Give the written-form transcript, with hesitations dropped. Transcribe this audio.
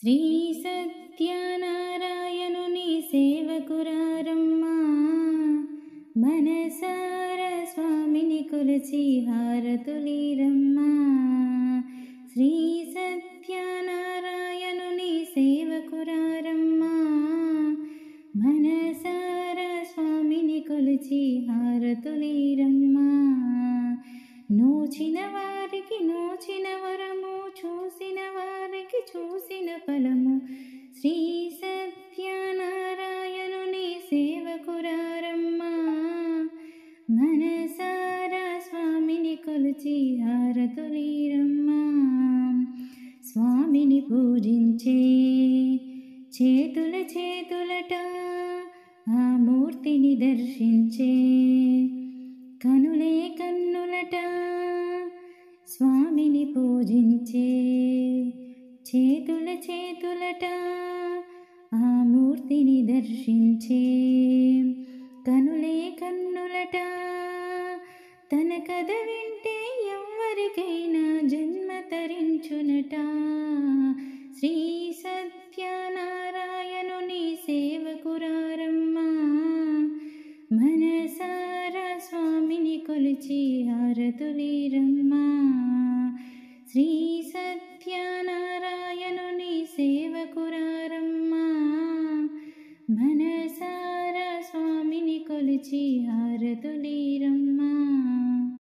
శ్రీ సత్యనారాయణుని సేవకురారమ్మా, మనసార స్వామిని కొలిచి హారతులీరమ్మా. శ్రీ సత్యనారాయణుని సేవకురారమ్మా, మనసార స్వామిని కొలిచి హారతులీరమ్మా. నోచిన వారికి నోచిన వరము, చూసిన వారికి చూసిన ఫలము. శ్రీ సత్యనారాయణుని సేవకురారమ్మా, మనసారా స్వామిని కొలిచి హారతులీరమ్మా. స్వామిని పూజించే చేతుల చేతులట, ఆ మూర్తిని దర్శించే కనులే కన్నులట. స్వామిని పూజించే చేతుల చేతులట, ఆ మూర్తిని దర్శించే కనులే కన్నులట. తన కథ వింటే ఎవ్వరికైనా జన్మ తరించునట. శ్రీ సత్యనారాయణుని సేవకురారమ్మా, మనసారా స్వామిని కొలిచి హారతులీరమ్మా. శ్రీ సత్యనారాయణుని సేవకురారమ్మా, మనసారా స్వామిని కొలిచి హారతులీరమ్మా.